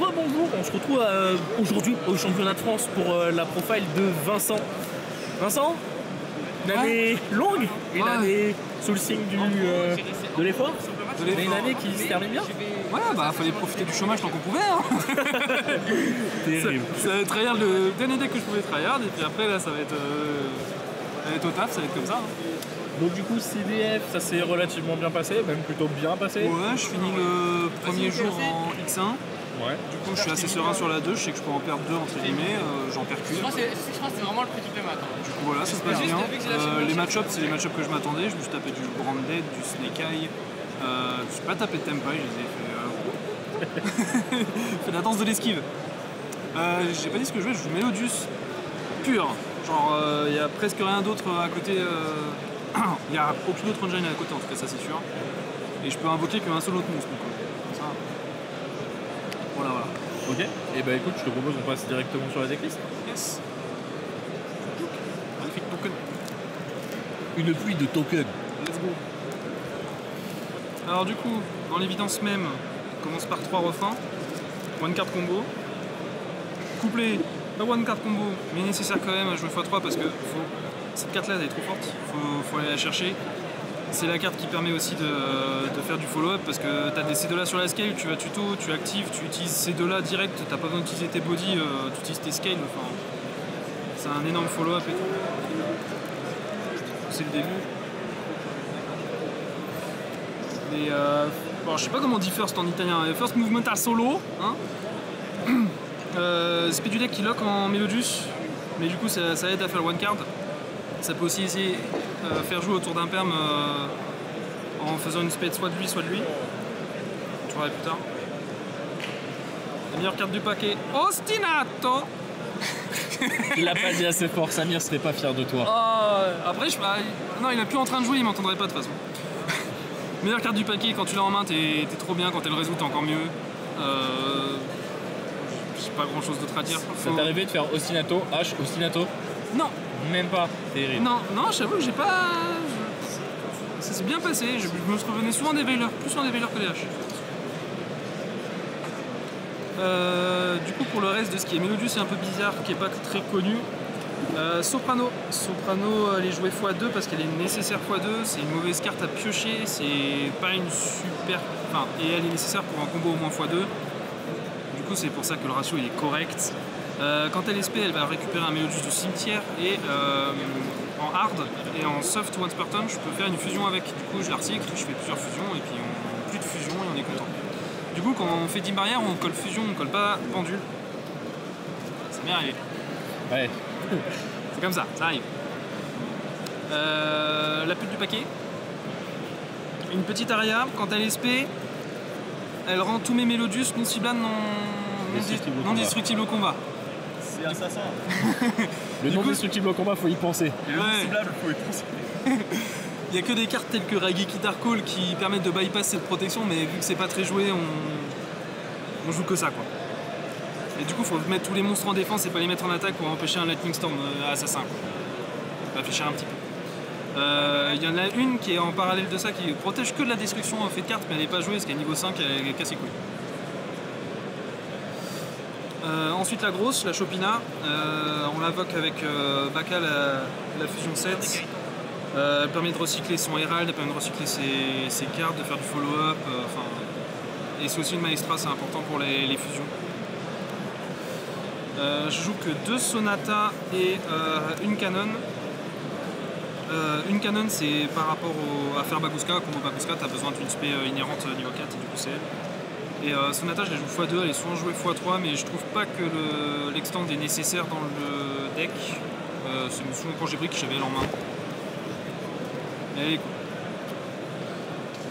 rebonjour, on se retrouve aujourd'hui au championnat de France pour la profile de Vincent. Vincent, une année longue, une année sous le signe de l'effort, mais une année qui se termine bien. Ouais, bah fallait profiter du chômage tant qu'on pouvait. Hein. Terrible. Ça va être tryhard le dernier deck que je pouvais tryhard, et puis après là ça va être au taf, ça va être comme ça. Hein. Donc du coup CDF, ça s'est relativement bien passé, même plutôt bien passé. Ouais, je finis le premier jour en X1. Ouais. Du coup je suis assez serein sur la 2, je sais que je peux en perdre 2 entre guillemets, j'en perds qu'une. Je pense que c'est vraiment le prix du paiement. Du coup voilà, ça se passe bien. Les match-ups, c'est les match-ups que je m'attendais, je me suis tapé du Branded, du Snake Eye. Je suis pas tapé de Tempai, je les ai fait, fait la danse de l'esquive. J'ai pas dit ce que je jouais, je joue Melodius pur. Genre il y a presque rien d'autre à côté. Il n'y a aucune autre engine à côté en tout cas, ça c'est sûr. Et je peux invoquer qu'un seul autre monstre. Comme ça. Voilà. Ok, et bah écoute, je te propose qu'on passe directement sur la decklist. Yes. Magnifique token. Une pluie de tokens. Let's go. Alors du coup, dans l'évidence même, on commence par 3 refrains. One card combo. Couplé, pas one card combo, mais nécessaire quand même à jouer x3 parce que cette carte là elle est trop forte, faut aller la chercher. C'est la carte qui permet aussi de faire du follow-up parce que tu as ces deux là sur la scale, tu vas tuto, tu actives, tu utilises ces deux là direct, t'as pas besoin d'utiliser tes body, tu utilises tes scales, enfin, c'est un énorme follow-up et tout. C'est le début. Et bon, je sais pas comment on dit first en italien, first movement à solo, hein. Speed du deck qui lock en Melodius, mais du coup ça aide à faire le one card. Ça peut aussi essayer de faire jouer autour d'un perm en faisant une spade soit de lui, soit de lui. Tu verras plus tard. La meilleure carte du paquet, Ostinato. Il l'a pas dit assez fort, Samir serait pas fier de toi. Après, non, il est plus en train de jouer, il m'entendrait pas de toute façon. Meilleure carte du paquet, quand tu l'as en main, t'es trop bien, quand elle résout, t'es encore mieux. J'ai pas grand chose d'autre à dire. Ça t'est arrivé de faire Ostinato, H, Ostinato? Non. Même pas, terrible. Non, j'avoue que j'ai pas... Ça s'est bien passé, je me revenais souvent des veilers, plus souvent des veilers que des H. Du coup pour le reste de ce qui est Melodius, c'est un peu bizarre, qui est pas très connu. Soprano, elle est jouée x2 parce qu'elle est nécessaire x2, c'est une mauvaise carte à piocher, c'est pas une super... Enfin, et elle est nécessaire pour un combo au moins x2. Du coup c'est pour ça que le ratio il est correct. Quand elle est SP, elle va récupérer un Melodius du cimetière et en hard et en soft once per turn, je peux faire une fusion avec. Du coup je la recycle, je fais plusieurs fusions et puis plus de fusion et on est content. Du coup quand on fait 10 barrières, on colle fusion, on colle pas pendule. Ça m'est arrivé. Ouais. C'est comme ça arrive. La pute du paquet. Une petite aria, quand elle est SP, elle rend tous mes Melodius non ciblables, non destructibles au combat. C'est assassin. Le non destructible au combat, faut y penser. Et le ciblable, faut y penser. Il n'y a que des cartes telles que Raigeki Darkhold qui permettent de bypass cette protection, mais vu que c'est pas très joué, on joue que ça quoi. Et du coup, faut mettre tous les monstres en défense et pas les mettre en attaque pour empêcher un Lightning Storm assassin quoi. Faut réfléchir un petit peu. Il y en a une qui est en parallèle de ça qui protège que de la destruction en fait de carte, mais elle n'est pas jouée parce qu'à niveau 5 elle casse les couilles. Ensuite la grosse, la Chopina, on l'invoque avec Baka la fusion 7. Elle permet de recycler son Herald, elle permet de recycler ses cartes, de faire du follow-up. Et c'est aussi une Maestra, c'est important pour les fusions. Je joue que 2 Sonata et une Canon. Une Canon c'est par rapport à faire Baguska, combo Baguska, tu as besoin d'une spé inhérente niveau 4, du coup c'est elle. Et Sonata je la joue x2, elle est souvent jouée x3, mais je trouve pas que l'extend est nécessaire dans le deck. C'est souvent quand j'ai pris que j'avais elle en main. Et elle est cool.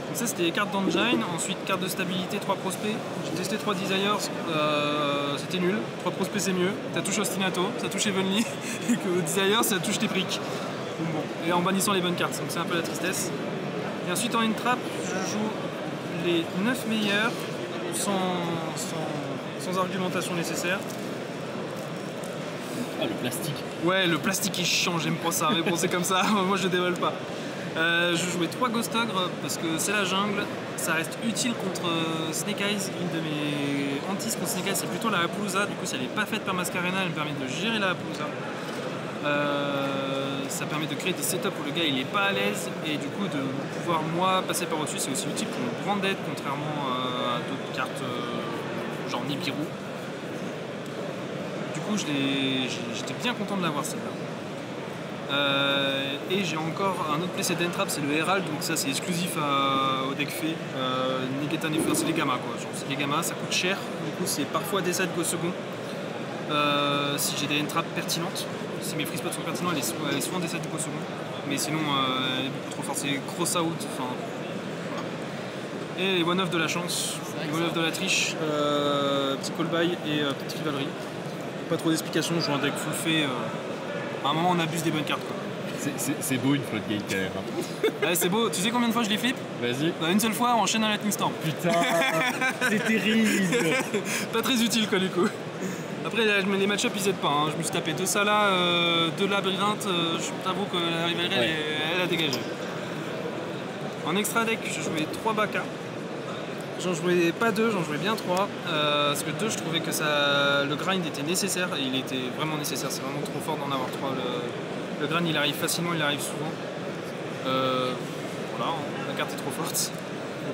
Donc ça c'était les cartes d'Engine, ensuite carte de stabilité, 3 prospects. J'ai testé 3 Desires, c'était nul. 3 prospects c'est mieux, ça touche Ostinato, ça touche Evenly, et que Desires ça touche tes briques. Bon. Et en bannissant les bonnes cartes, donc c'est un peu la tristesse. Et ensuite en une trappe, je joue les 9 meilleurs sans argumentation nécessaire. Ah, le plastique. Ouais, le plastique est chiant, j'aime pas ça, mais bon c'est comme ça, moi je dévole pas. Je jouais 3 Ghost Ogre parce que c'est la jungle, ça reste utile contre Snake Eyes. Une de mes antis contre Snake Eyes, c'est plutôt la Happaloosa. Du coup, si elle n'est pas faite par Mascarena, elle me permet de gérer la Happaloosa. Ça permet de créer des setups où le gars il est pas à l'aise et du coup de pouvoir moi passer par au-dessus. C'est aussi utile pour mon Branded, contrairement à d'autres cartes genre Nibiru. Du coup, j'étais bien content de l'avoir celle-là. Et j'ai encore un autre playset d'Entrap, c'est le Herald, donc ça c'est exclusif au deck fait. Negeta Nefer, c'est les gammas quoi. C'est les gammas, ça coûte cher, du coup c'est parfois des sets go second. Si j'ai des Entraps pertinentes, si mes free spots sont pertinents, elle est souvent des sets go second. Mais sinon, elle est beaucoup trop forte, c'est cross out. Enfin, voilà. Et les one-off de la chance, les one-off de la triche, petit call-by et petite rivalry. Pas trop d'explications, je joue un deck full fait. À un moment, on abuse des bonnes cartes. C'est beau une floodgate quand même. Ouais, c'est beau. Tu sais combien de fois je les flippe? Vas-y. Bah, une seule fois, on enchaîne un Lightning Storm. Putain, c'est terrible. Pas très utile quoi du coup. Après les match-up ils aident pas. Hein. Je me suis tapé 2 Salas, 2 Labyrinthes. Je t'avoue que la rivalry elle a dégagé. En extra deck, je jouais 3 Baka. J'en jouais pas 2, j'en jouais bien 3. Parce que 2, je trouvais que le grind était nécessaire. Et il était vraiment nécessaire. C'est vraiment trop fort d'en avoir 3. Le grind il arrive facilement, il arrive souvent. Voilà, la carte est trop forte.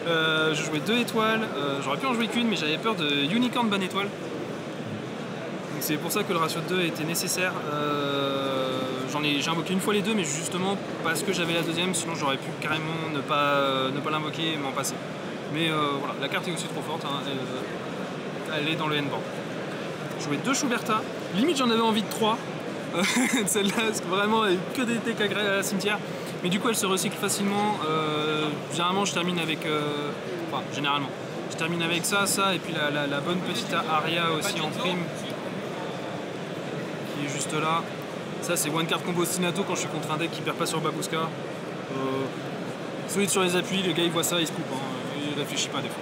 Je jouais 2 étoiles. J'aurais pu en jouer qu'une, mais j'avais peur de Unicorn bonne étoile. Donc c'est pour ça que le ratio de 2 était nécessaire. J'ai invoqué une fois les 2, mais justement parce que j'avais la deuxième, sinon j'aurais pu carrément ne pas l'invoquer et m'en passer. Mais voilà, la carte est aussi trop forte, hein, elle est dans le N-board. Je jouais 2 Schuberta, limite j'en avais envie de 3, celle-là, parce que vraiment elle a que des decks à la cimetière. Mais du coup elle se recycle facilement, généralement je termine avec... enfin, généralement, je termine avec ça, et puis la bonne petite Aria aussi en prime, qui est juste là. Ça c'est one card combo Ostinato quand je suis contre un deck qui perd pas sur Babushka. Solide sur les appuis, le gars il voit ça, il se coupe, hein. Il réfléchit pas des fois.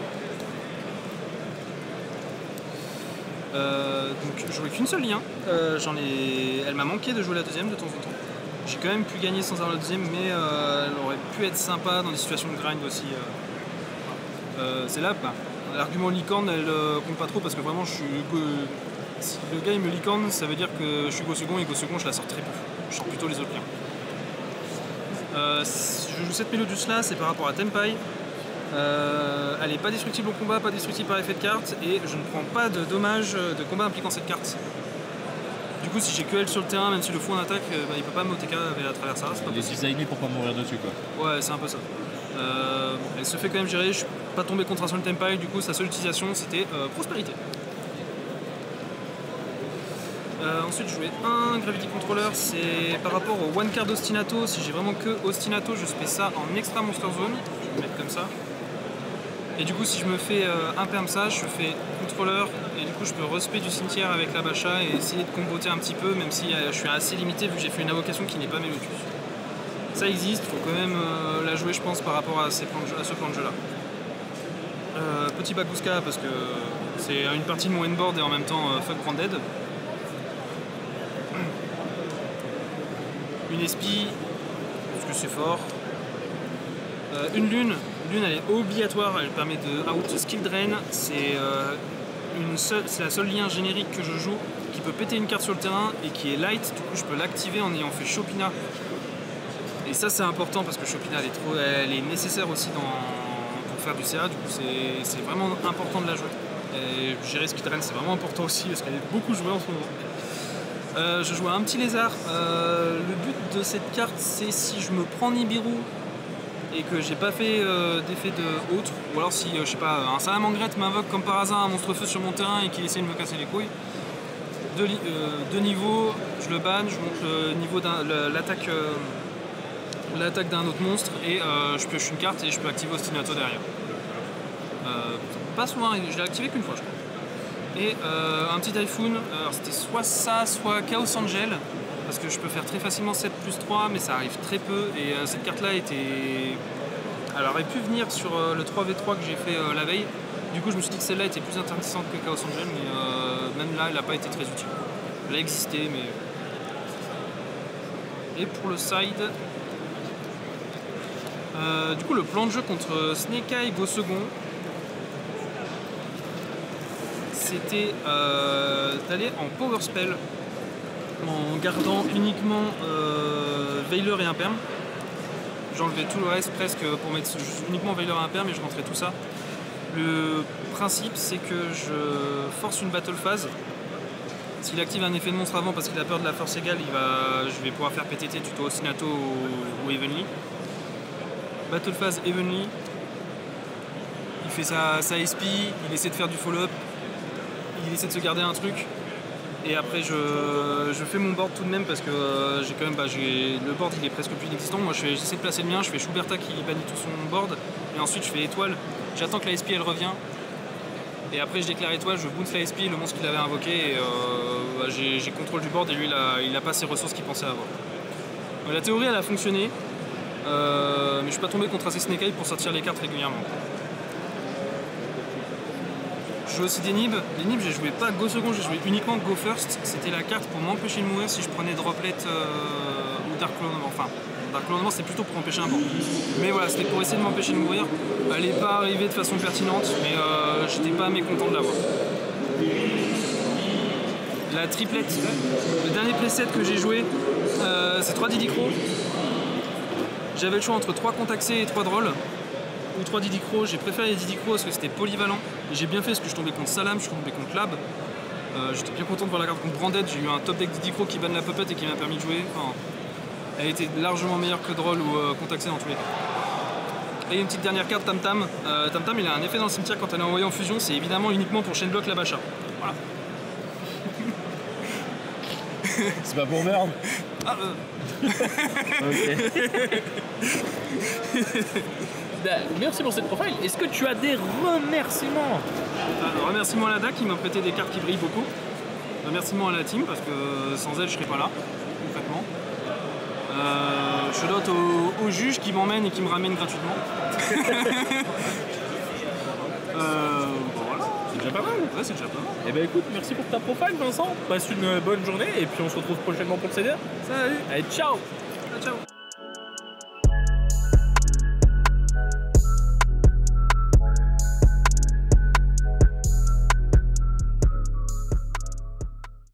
Donc je jouais qu'une seule lien, elle m'a manqué de jouer la deuxième de temps en temps. J'ai quand même pu gagner sans avoir la deuxième, mais elle aurait pu être sympa dans des situations de grind aussi. C'est là, l'argument licorne elle compte pas trop parce que vraiment si le gars il me licorne, ça veut dire que je suis go second et go second je la sors très peu. Je sors plutôt les autres liens. Je joue cette Melodius là, c'est par rapport à Tempai. Elle n'est pas destructible au combat, pas destructible par effet de carte, et je ne prends pas de dommages de combat impliquant cette carte. Du coup, si j'ai que elle sur le terrain, même si le fou en attaque, il peut pas m'OTK à travers ça. Il est designé pour pas mourir dessus quoi. Ouais, c'est un peu ça. Elle se fait quand même gérer, je suis pas tombé contre un seul Tempai, du coup sa seule utilisation c'était Prospérité. Ensuite je jouais un Gravity Controller, c'est par rapport au one card Ostinato. Si j'ai vraiment que Ostinato, je fais ça en extra Monster Zone, je vais le mettre comme ça. Et du coup si je me fais un perm ça, je fais Controller et du coup je peux respect du cimetière avec la Bacha et essayer de comboter un petit peu, même si je suis assez limité vu que j'ai fait une invocation qui n'est pas Melodius. Ça existe, il faut quand même la jouer je pense par rapport à ce plan de jeu là. Petit Baguska parce que c'est une partie de mon N-board et en même temps fuck Branded. Une espie, parce que c'est fort. Une lune elle est obligatoire, elle permet de out skill drain. C'est la seule lien générique que je joue qui peut péter une carte sur le terrain et qui est light, du coup je peux l'activer en ayant fait Chopina. Et ça c'est important parce que Chopina elle est nécessaire aussi pour faire du CA, du coup c'est vraiment important de la jouer. Et gérer skill drain c'est vraiment important aussi parce qu'elle est beaucoup jouée en ce moment. Je joue un petit lézard. Le but de cette carte, c'est si je me prends Nibiru et que j'ai pas fait d'effet de autre, ou alors si je sais pas, un Salamangrette m'invoque comme par hasard un monstre feu sur mon terrain et qu'il essaie de me casser les couilles. Deux niveaux, je le banne, je monte le niveau l'attaque d'un autre monstre et je pioche une carte et je peux activer Ostinato derrière. Pas souvent, je l'ai activé qu'une fois je crois. Et un petit Typhoon, alors c'était soit ça, soit Chaos Angel, parce que je peux faire très facilement 7 plus 3, mais ça arrive très peu, et cette carte-là elle aurait pu venir sur le 3v3 que j'ai fait la veille, du coup je me suis dit que celle-là était plus intéressante que Chaos Angel, mais même là elle n'a pas été très utile. Elle a existé, mais... Et pour le side, Du coup, le plan de jeu contre Snake Eye Go Second, c'était d'aller en Power Spell en gardant uniquement Veiler et Imperm. J'enlevais tout le reste presque pour mettre uniquement Veiler et Imperm et je rentrais tout ça. Le principe, c'est que je force une Battle Phase. S'il active un effet de monstre avant parce qu'il a peur de la force égale, je vais pouvoir faire PTT tuto Osinato ou Evenly. Battle Phase Evenly, il fait sa SP, il essaie de faire du follow-up, il essaie de se garder un truc. Et après je fais mon board tout de même parce que j'ai quand même le board il est presque plus inexistant. Moi j'essaie de placer le mien, je fais Schuberta qui bannit tout son board et ensuite je fais étoile, j'attends que la SP elle revient et après je déclare étoile, je bounce la SP, le monstre qu'il avait invoqué et j'ai contrôle du board et lui il a pas ses ressources qu'il pensait avoir. La théorie elle a fonctionné mais je suis pas tombé contre assez Snake Eye pour sortir les cartes régulièrement. Je joue aussi des Nib. Les Nib, j'ai joué pas Go Second, j'ai joué uniquement Go First. C'était la carte pour m'empêcher de mourir si je prenais Droplet ou Dark Clonement. Enfin, Dark Clonement c'est plutôt pour empêcher un board. Mais voilà, c'était pour essayer de m'empêcher de mourir. Elle n'est pas arrivée de façon pertinente, mais j'étais pas mécontent de l'avoir. La triplette, le dernier playset que j'ai joué, c'est 3 Didicro. J'avais le choix entre 3 Contaxés et 3 Drolls. Ou 3 Didicro, j'ai préféré les Didicro parce que c'était polyvalent. J'ai bien fait parce que je tombais contre Salam, je suis tombé contre Lab. J'étais bien content de voir la carte contre Branded, j'ai eu un top deck Didicro qui banne la puppet et qui m'a permis de jouer. Enfin, elle était largement meilleure que Droll ou Contaxé dans tous les cas. Et une petite dernière carte, Tam Tam. Tam Tam il a un effet dans le cimetière quand elle est envoyée en fusion, c'est évidemment uniquement pour chain block la Bacha. Voilà. C'est pas pour merde. Merci pour cette profile. Est-ce que tu as des remerciements? Remerciements à la DAC qui m'a prêté des cartes qui brillent beaucoup. Remerciements à la team parce que sans elle je serais pas là, concrètement. Je note au juge qui m'emmène et qui me ramène gratuitement. Voilà. C'est déjà pas mal. Ouais, c'est déjà pas mal. Eh ben écoute, merci pour ta profile Vincent. Passe une bonne journée et puis on se retrouve prochainement pour le CDR. Salut. Allez, ciao. Ciao.